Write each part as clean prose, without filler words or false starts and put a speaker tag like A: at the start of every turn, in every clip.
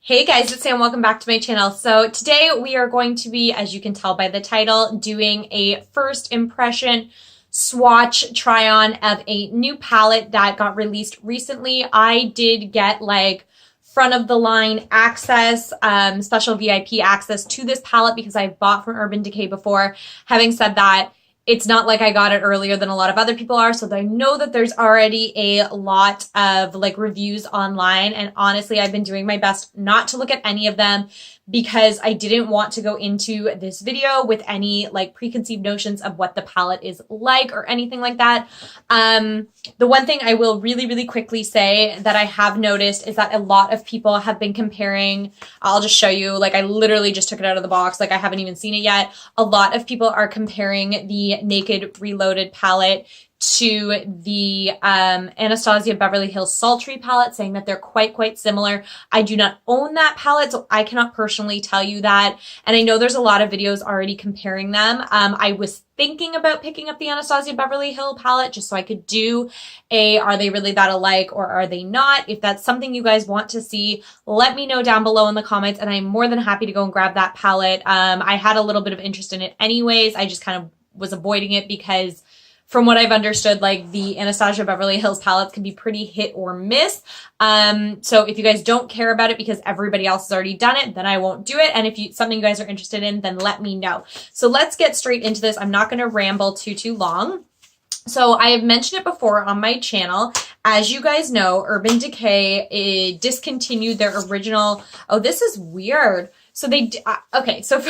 A: Hey guys, it's Sam. Welcome back to my channel. So today we are going to be, as you can tell by the title, doing a first impression swatch try on of a new palette that got released recently. I did get like front of the line access, special VIP access to this palette because I've bought from Urban Decay before. Having said that, it's not like I got it earlier than a lot of other people are, so I know that there's already a lot of like reviews online, and honestly, I've been doing my best not to look at any of them because I didn't want to go into this video with any like preconceived notions of what the palette is like or anything like that. The one thing I will really quickly say that I have noticed is that a lot of people have been comparing, I'll just show you, like I literally just took it out of the box, like I haven't even seen it yet. A lot of people are comparing the Naked Reloaded palette to the Anastasia Beverly Hills Sultry palette, saying that they're quite similar. I do not own that palette, so I cannot personally tell you that. And I know there's a lot of videos already comparing them. I was thinking about picking up the Anastasia Beverly Hills palette just so I could do a, are they really that alike or are they not? If that's something you guys want to see, let me know down below in the comments, and I'm more than happy to go and grab that palette. I had a little bit of interest in it anyways. I just kind of was avoiding it because from what I've understood, like the Anastasia Beverly Hills palettes can be pretty hit or miss. So if you guys don't care about it because everybody else has already done it, then I won't do it. And if something you guys are interested in, then let me know. So let's get straight into this. I'm not going to ramble too long. So I have mentioned it before on my channel. As you guys know, Urban Decay discontinued their original. Oh, this is weird. So they, okay, so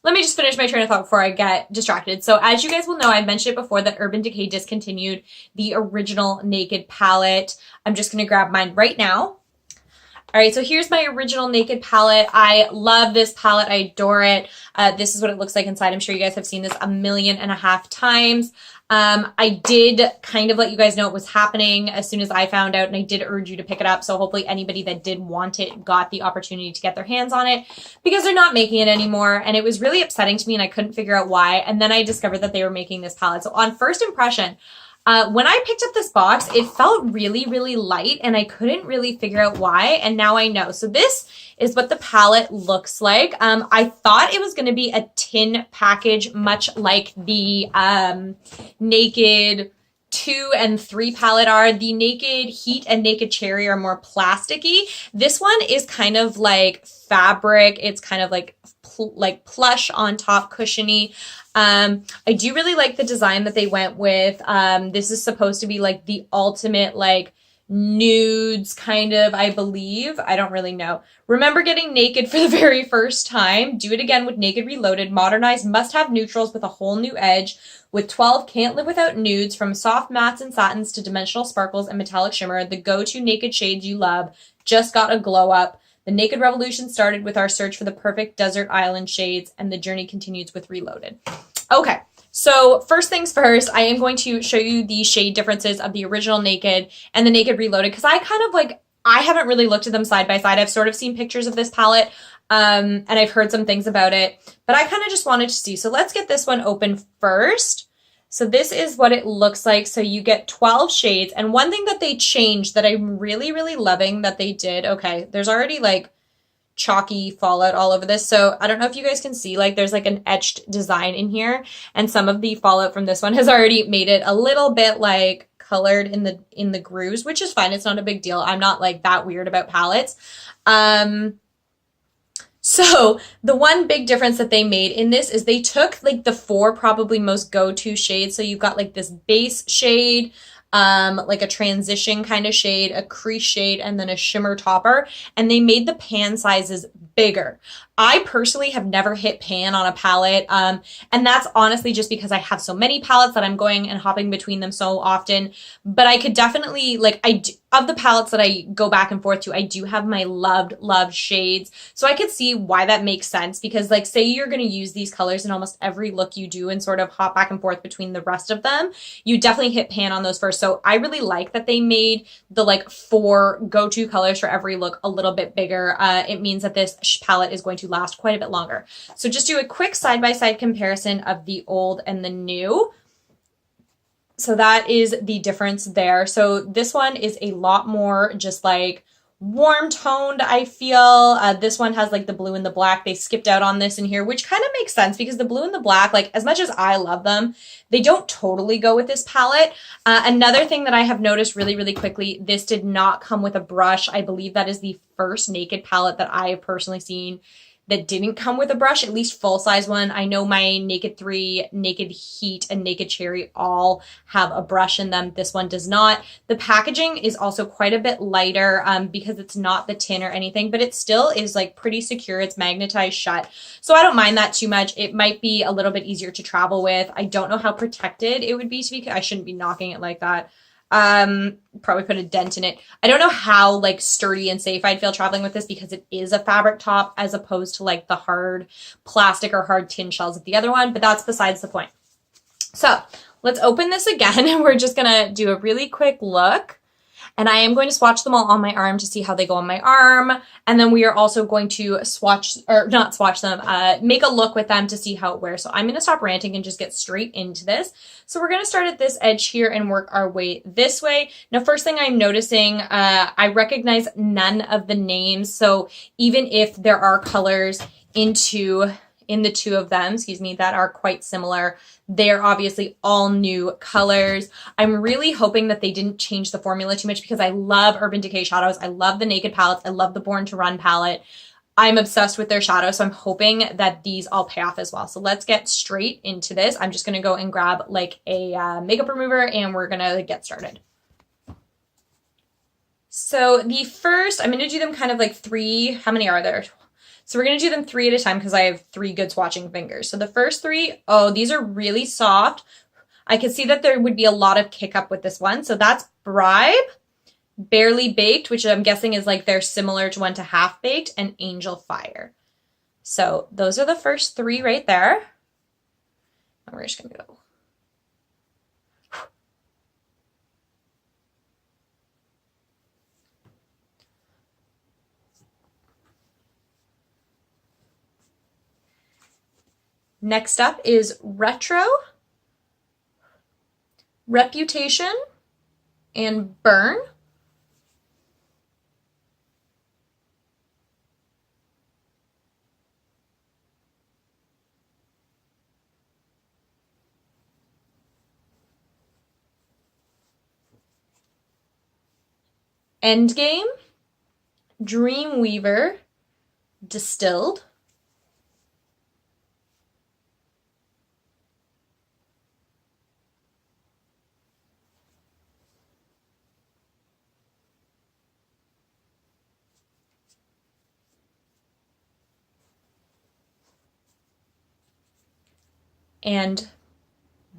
A: let me just finish my train of thought before I get distracted. So as you guys will know, I've mentioned it before that Urban Decay discontinued the original Naked palette. I'm just going to grab mine right now. All right, so here's my original Naked palette. I love this palette. I adore it. This is what it looks like inside. I'm sure you guys have seen this 1.5 million times. I did kind of let you guys know it was happening as soon as I found out, and I did urge you to pick it up. So hopefully anybody that did want it got the opportunity to get their hands on it, because they're not making it anymore. And it was really upsetting to me and I couldn't figure out why. And then I discovered that they were making this palette. So on first impression, when I picked up this box, it felt really light and I couldn't really figure out why. And now I know. So this is what the palette looks like. I thought it was going to be a tin package, much like the Naked 2 and 3 palette are. The Naked Heat and Naked Cherry are more plasticky. This one is kind of like fabric. It's kind of like plush on top, cushiony. I do really like the design that they went with. This is supposed to be like the ultimate like nudes kind of, I believe. I don't really know. Remember getting naked for the very first time? Do it again with Naked Reloaded. Modernized must-have neutrals with a whole new edge. With 12 can't live without nudes, from soft mattes and satins to dimensional sparkles and metallic shimmer. The go-to naked shades you love just got a glow up. The Naked Revolution started with our search for the perfect desert island shades, and the journey continues with Reloaded. Okay, so first things first, I am going to show you the shade differences of the original Naked and the Naked Reloaded, because I kind of like, I haven't really looked at them side by side. I've sort of seen pictures of this palette, and I've heard some things about it, but I kind of just wanted to see. So let's get this one open first. So this is what it looks like. So you get 12 shades. And one thing that they changed that I'm really loving that they did, okay, there's already like chalky fallout all over this. So I don't know if you guys can see, like there's like an etched design in here, and some of the fallout from this one has already made it a little bit like colored in the grooves, which is fine. It's not a big deal. I'm not like that weird about palettes. So the one big difference that they made in this is they took like the 4 probably most go-to shades. So you've got like this base shade, like a transition kind of shade, a crease shade, and then a shimmer topper, and they made the pan sizes bigger. I personally have never hit pan on a palette, and that's honestly just because I have so many palettes that I'm going and hopping between them so often. But I could definitely, like, of the palettes that I go back and forth to, I do have my loved shades. So I could see why that makes sense, because like say you're going to use these colors in almost every look you do and sort of hop back and forth between the rest of them, you definitely hit pan on those first. So I really like that they made the like 4 go-to colors for every look a little bit bigger. It means that this palette is going to last quite a bit longer. So just do a quick side-by-side comparison of the old and the new. So that is the difference there. So this one is a lot more just like warm toned, I feel. This one has like the blue and the black. They skipped out on this in here, which kind of makes sense because the blue and the black, like as much as I love them, they don't totally go with this palette. Another thing that I have noticed really, really quickly, this did not come with a brush. I believe that is the first Naked palette that I have personally seen that didn't come with a brush, at least full-size one. I know my Naked 3, Naked Heat, and Naked Cherry all have a brush in them. This one does not. The packaging is also quite a bit lighter because it's not the tin or anything, but it still is like pretty secure. It's magnetized shut. So I don't mind that too much. It might be a little bit easier to travel with. I don't know how protected it would be to be, I shouldn't be knocking it like that. Probably put a dent in it. I don't know how like sturdy and safe I'd feel traveling with this because it is a fabric top as opposed to like the hard plastic or hard tin shells of the other one, but that's besides the point. So let's open this again and we're just gonna do a really quick look. And I am going to swatch them all on my arm to see how they go on my arm. And then we are also going to swatch, or not swatch them, make a look with them to see how it wears. So I'm going to stop ranting and just get straight into this. So we're going to start at this edge here and work our way this way. Now, first thing I'm noticing, I recognize none of the names. So even if there are colors in the two of them, excuse me, that are quite similar, they're obviously all new colors. I'm really hoping that they didn't change the formula too much because I love Urban Decay shadows. I love the Naked palettes. I love the Born to Run palette. I'm obsessed with their shadows, so I'm hoping that these all pay off as well. So let's get straight into this. I'm just going to go and grab like a makeup remover and we're going to get started. So the first, I'm going to do them kind of like three, how many are there? So we're going to do them three at a time because I have 3 good swatching fingers. So the first 3, oh, these are really soft. I could see that there would be a lot of kick up with this one. So that's Bribe, Barely Baked, which I'm guessing is like they're similar to one to Half Baked, and Angel Fire. So those are the first 3 right there. And we're just going to go. Next up is Retro, Reputation, and Burn. Endgame, Dreamweaver, Distilled, and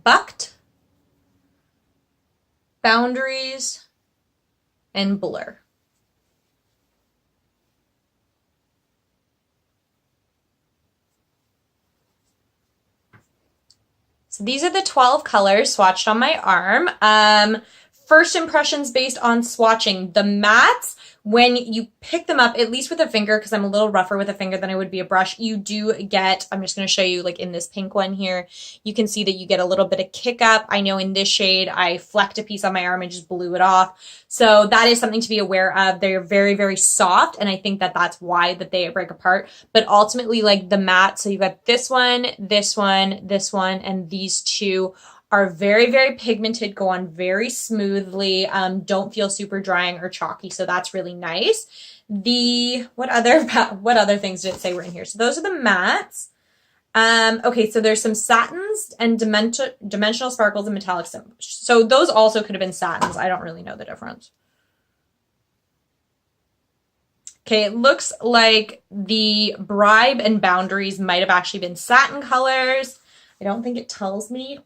A: Bucked, Boundaries, and Blur. So these are the 12 colors swatched on my arm. First impressions based on swatching. The mattes, when you pick them up, at least with a finger, because I'm a little rougher with a finger than I would be a brush, you do get, I'm just going to show you like in this pink one here, you can see that you get a little bit of kick up. I know in this shade, I flecked a piece on my arm and just blew it off. So that is something to be aware of. They're very, very soft. And I think that that's why that they break apart. But ultimately like the matte, so you've got this one, this one, this one, and these 2 are very, very pigmented, go on very smoothly, don't feel super drying or chalky, so that's really nice. What other things did it say were in here? So those are the mattes. Okay, so there's some satins and dimensional sparkles and metallic symbols. So those also could have been satins. I don't really know the difference. Okay, it looks like the Bribe and Boundaries might have actually been satin colors. I don't think it tells me.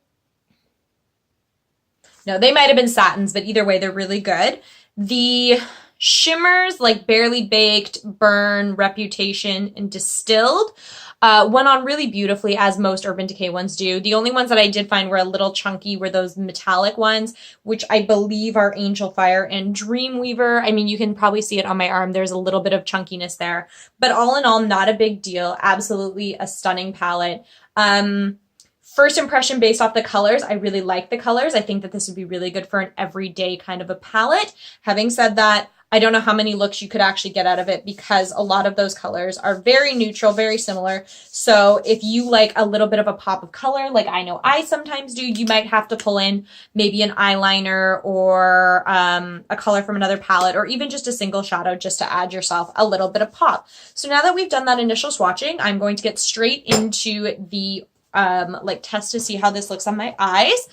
A: No, they might have been satins, but either way, they're really good. The shimmers, like Barely Baked, Burn, Reputation, and Distilled, went on really beautifully, as most Urban Decay ones do. The only ones that I did find were a little chunky were those metallic ones, which I believe are Angel Fire and Dreamweaver. I mean, you can probably see it on my arm. There's a little bit of chunkiness there. But all in all, not a big deal. Absolutely a stunning palette. First impression based off the colors, I really like the colors. I think that this would be really good for an everyday kind of a palette. Having said that, I don't know how many looks you could actually get out of it because a lot of those colors are very neutral, very similar. So if you like a little bit of a pop of color, like I know I sometimes do, you might have to pull in maybe an eyeliner or a color from another palette, or even just a single shadow just to add yourself a little bit of pop. So now that we've done that initial swatching, I'm going to get straight into the like test to see how this looks on my eyes.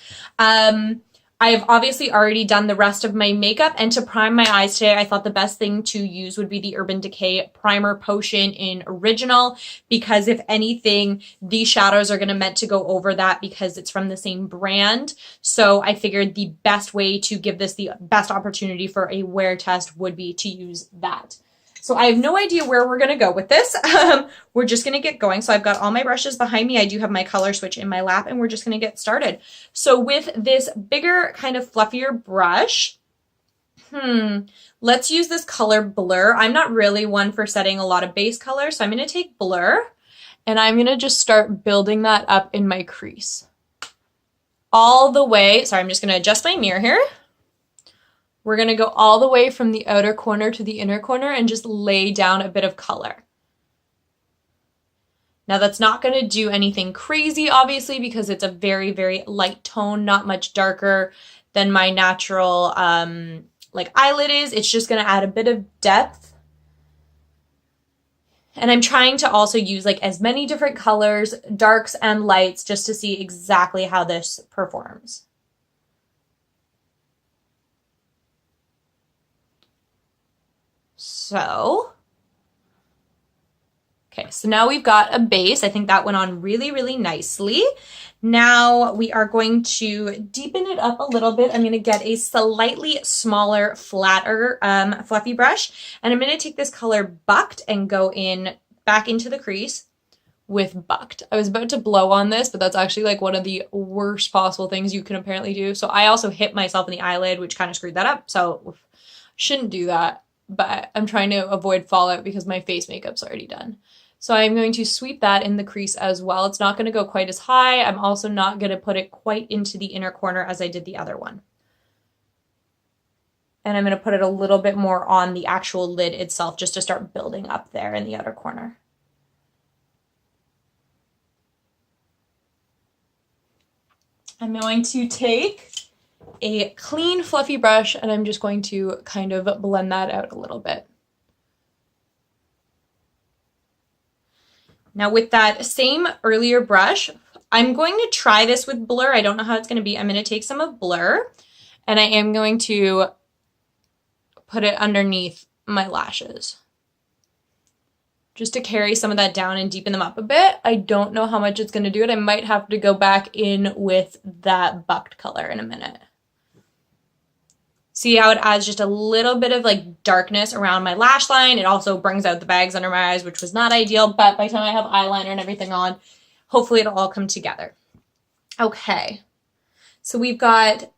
A: I have obviously already done the rest of my makeup, and to prime my eyes today, I thought the best thing to use would be the Urban Decay Primer Potion in Original, because if anything, these shadows are going to meant to go over that because it's from the same brand. So I figured the best way to give this the best opportunity for a wear test would be to use that. So I have no idea where we're going to go with this. We're just going to get going. So I've got all my brushes behind me. I do have my color switch in my lap, and we're just going to get started. So with this bigger, kind of fluffier brush, let's use this color Blur. I'm not really one for setting a lot of base color, so I'm going to take Blur, and I'm going to just start building that up in my crease. All the way, sorry, I'm just going to adjust my mirror here. We're going to go all the way from the outer corner to the inner corner and just lay down a bit of color. Now that's not going to do anything crazy, obviously, because it's a very, very light tone, not much darker than my natural like eyelid is. It's just going to add a bit of depth. And I'm trying to also use like as many different colors, darks and lights, just to see exactly how this performs. So, okay, so now we've got a base. I think that went on really, really nicely. Now we are going to deepen it up a little bit. I'm going to get a slightly smaller, flatter, fluffy brush, and I'm going to take this color Bucked and go in back into the crease with Bucked. I was about to blow on this, but that's actually like one of the worst possible things you can apparently do. So I also hit myself in the eyelid, which kind of screwed that up. So shouldn't do that. But I'm trying to avoid fallout because my face makeup's already done. So I'm going to sweep that in the crease as well. It's not going to go quite as high. I'm also not going to put it quite into the inner corner as I did the other one. And I'm going to put it a little bit more on the actual lid itself just to start building up there in the outer corner. I'm going to take a clean fluffy brush, and I'm just going to kind of blend that out a little bit. Now with that same earlier brush, I'm going to try this with Blur. I don't know how it's going to be. I'm going to take some of Blur, and I am going to put it underneath my lashes just to carry some of that down and deepen them up a bit. I don't know how much it's going to do it. I might have to go back in with that Bucked color in a minute. See how it adds just a little bit of like darkness around my lash line. It also brings out the bags under my eyes, which was not ideal, but by the time I have eyeliner and everything on, hopefully it'll all come together. Okay, so we've got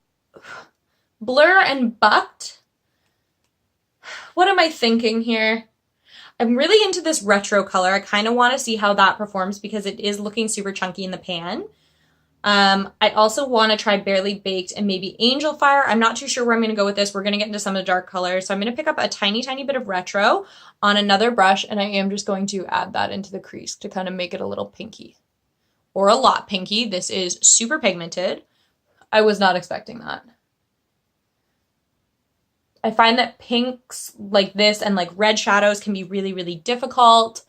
A: Blur and Bucked. What am I thinking here? I'm really into this retro color. I kind of want to see how that performs because it is looking super chunky in the pan. I also want to try Barely Baked and maybe Angel Fire. I'm not too sure where I'm going to go with this. We're going to get into some of the dark colors. So I'm going to pick up a tiny, tiny bit of retro on another brush, and I am just going to add that into the crease to kind of make it a little pinky. Or a lot pinky. This is super pigmented. I was not expecting that. I find that pinks like this and like red shadows can be really, really difficult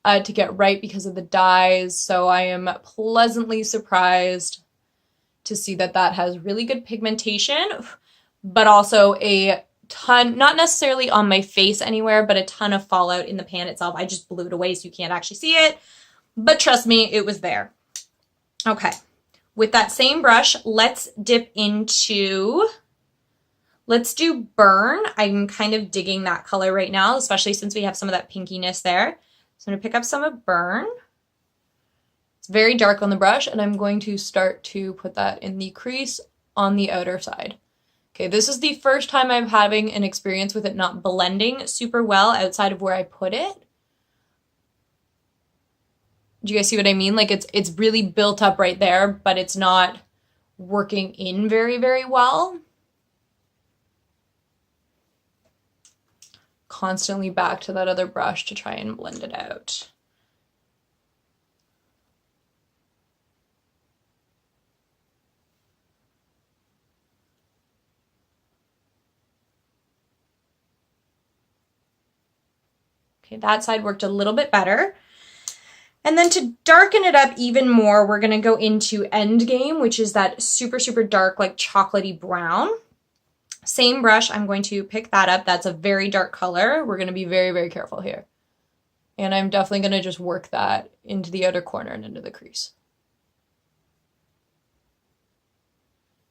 A: to get right because of the dyes. So I am pleasantly surprised to see that that has really good pigmentation, but also a ton, not necessarily on my face anywhere, but a ton of fallout in the pan itself. I just blew it away so you can't actually see it, but trust me, it was there. Okay, with that same brush, let's dip into, let's do Burn. I'm kind of digging that color right now, especially since we have some of that pinkiness there. So I'm going to pick up some of Burn. It's very dark on the brush, and I'm going to start to put that in the crease on the outer side. Okay, this is the first time I'm having an experience with it not blending super well outside of where I put it. Do you guys see what I mean? Like it's really built up right there, but it's not working in very, very well. constantly back to that other brush to try and blend it out. Okay, that side worked a little bit better. And then to darken it up even more, we're gonna go into Endgame, which is that super, super dark, like chocolatey brown. Same brush, I'm going to pick that up. That's a very dark color. We're gonna be very, very careful here. And I'm definitely gonna just work that into the outer corner and into the crease.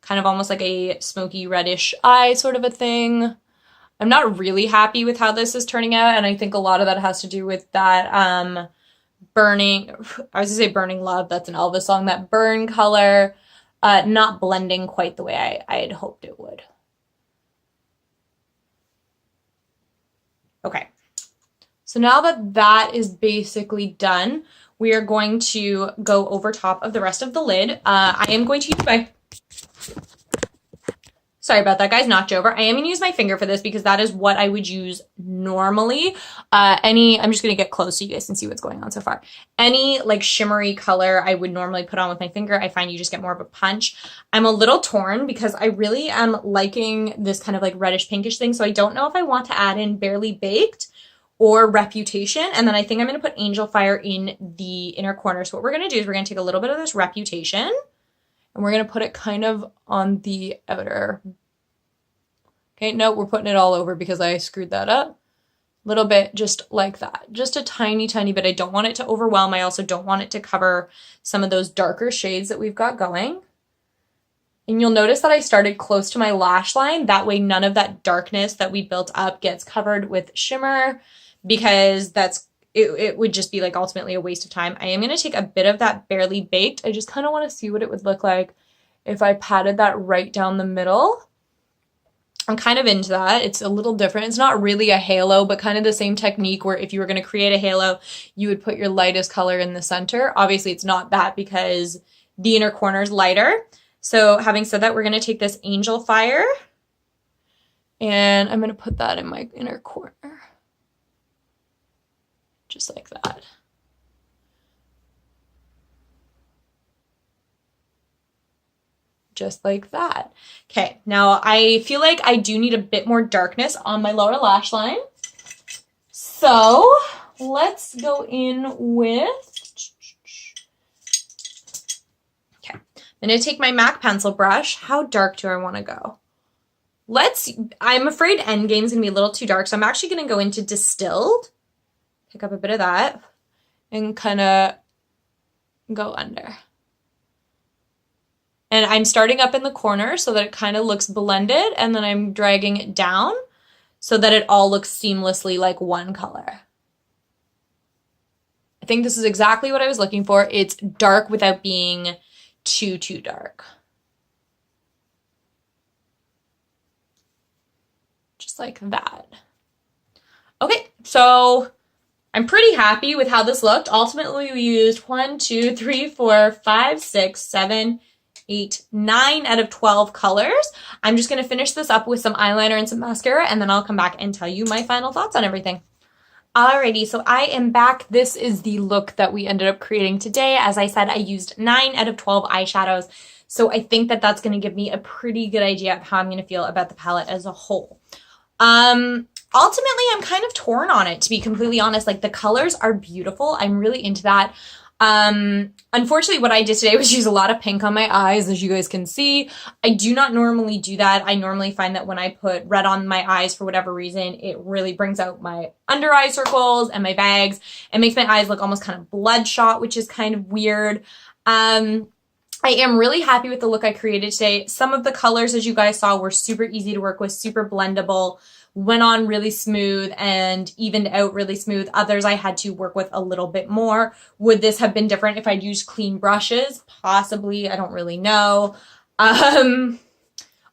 A: Kind of almost like a smoky reddish eye sort of a thing. I'm not really happy with how this is turning out, and I think a lot of that has to do with that burning, I was gonna say Burning Love, that's an Elvis song, that burn color not blending quite the way I had hoped it would. Okay, so now that that is basically done, we are going to go over top of the rest of the lid. I am going to use my, sorry about that, guys, knocked you over. I am going to use my finger for this because that is what I would use normally. I'm just going to get close so you guys can see what's going on so far. Any like shimmery color I would normally put on with my finger, I find you just get more of a punch. I'm a little torn because I really am liking this kind of like reddish pinkish thing. So I don't know if I want to add in Barely Baked or Reputation. And then I think I'm going to put Angel Fire in the inner corner. So what we're going to do is we're going to take a little bit of this Reputation and we're going to put it kind of on the outer. Okay, no, we're putting it all over because I screwed that up. A little bit just like that. Just a tiny, tiny bit. I don't want it to overwhelm. I also don't want it to cover some of those darker shades that we've got going. And you'll notice that I started close to my lash line. That way none of that darkness that we built up gets covered with shimmer because it would just be like ultimately a waste of time. I am going to take a bit of that Barely Baked. I just kind of want to see what it would look like if I patted that right down the middle. I'm kind of into that. It's a little different. It's not really a halo, but kind of the same technique where if you were going to create a halo, you would put your lightest color in the center. Obviously, it's not that because the inner corner is lighter. So having said that, we're going to take this Angel Fire and I'm going to put that in my inner corner. Just like that. Just like that. Okay, now I feel like I do need a bit more darkness on my lower lash line. So let's go in with, okay, I'm gonna take my MAC pencil brush. How dark do I wanna go? I'm afraid Endgame's gonna be a little too dark, so I'm actually gonna go into Distilled, pick up a bit of that, and kind of go under. And I'm starting up in the corner so that it kind of looks blended, and then I'm dragging it down so that it all looks seamlessly like one color. I think this is exactly what I was looking for. It's dark without being too dark. Just like that. Okay, so I'm pretty happy with how this looked. Ultimately, we used 1, 2, 3, 4, 5, 6, 7, 8, 9 out of 12 colors. I'm just going to finish this up with some eyeliner and some mascara, and then I'll come back and tell you my final thoughts on everything. Alrighty, so I am back. This is the look that we ended up creating today. As I said, I used 9 out of 12 eyeshadows, so I think that that's going to give me a pretty good idea of how I'm going to feel about the palette as a whole. Ultimately, I'm kind of torn on it, to be completely honest. Like, the colors are beautiful. I'm really into that. Unfortunately, what I did today was use a lot of pink on my eyes, as you guys can see. I do not normally do that. I normally find that when I put red on my eyes for whatever reason, it really brings out my under eye circles and my bags and makes my eyes look almost kind of bloodshot, which is kind of weird. I am really happy with the look I created today. Some of the colors, as you guys saw, were super easy to work with, super blendable, went on really smooth and evened out really smooth. Others I had to work with a little bit more. Would this have been different if I'd used clean brushes? Possibly, I don't really know.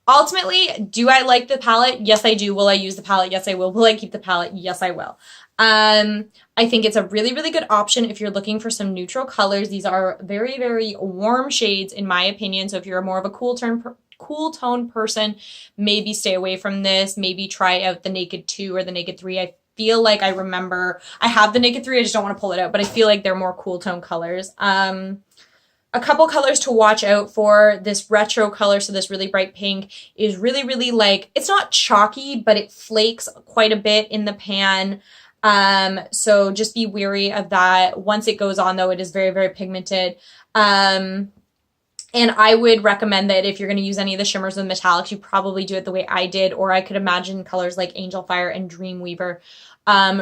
A: Ultimately, do I like the palette? Yes, I do. Will I use the palette? Yes, I will. Will I keep the palette? Yes, I will. I think it's a really, really good option if you're looking for some neutral colors. These are very, very warm shades in my opinion. So if you're more of a cool tone person, maybe stay away from this. Maybe try out the Naked 2 or the Naked 3. feel like I remember, I have the Naked 3, I just don't want to pull it out, but I feel like they're more cool tone colors. A couple colors to watch out for. This retro color, so this really bright pink, is really, really like, it's not chalky, but it flakes quite a bit in the pan. So just be wary of that. Once it goes on though, it is very, very pigmented. And I would recommend that if you're going to use any of the shimmers and metallics, you probably do it the way I did, or I could imagine colors like Angel Fire and Dreamweaver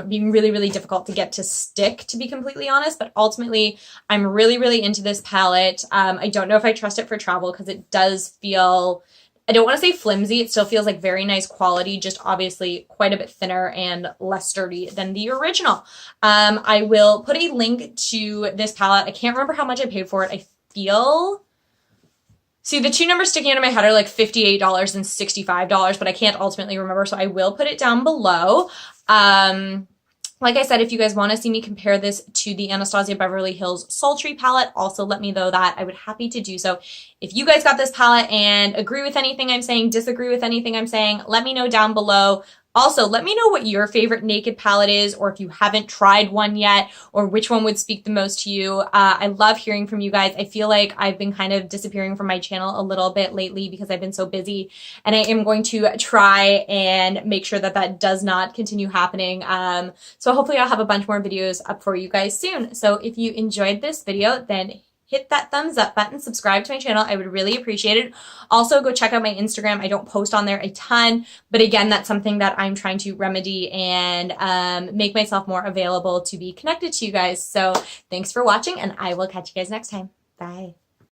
A: being really, really difficult to get to stick, to be completely honest. But ultimately, I'm really, really into this palette. I don't know if I trust it for travel because it does feel, I don't want to say flimsy. It still feels like very nice quality, just obviously quite a bit thinner and less sturdy than the original. I will put a link to this palette. I can't remember how much I paid for it. I feel... See, the two numbers sticking out of my head are like $58 and $65, but I can't ultimately remember, so I will put it down below. Like I said, if you guys want to see me compare this to the Anastasia Beverly Hills Sultry palette, also let me know that. I would happy to do so. If you guys got this palette and agree with anything I'm saying, disagree with anything I'm saying, let me know down below. Also, let me know what your favorite Naked palette is, or if you haven't tried one yet, or which one would speak the most to you. I love hearing from you guys. I feel like I've been kind of disappearing from my channel a little bit lately because I've been so busy, and I am going to try and make sure that that does not continue happening. So hopefully I'll have a bunch more videos up for you guys soon. So if you enjoyed this video, then hit that thumbs up button, subscribe to my channel. I would really appreciate it. Also, go check out my Instagram. I don't post on there a ton, but again, that's something that I'm trying to remedy and make myself more available to be connected to you guys. So thanks for watching, and I will catch you guys next time. Bye.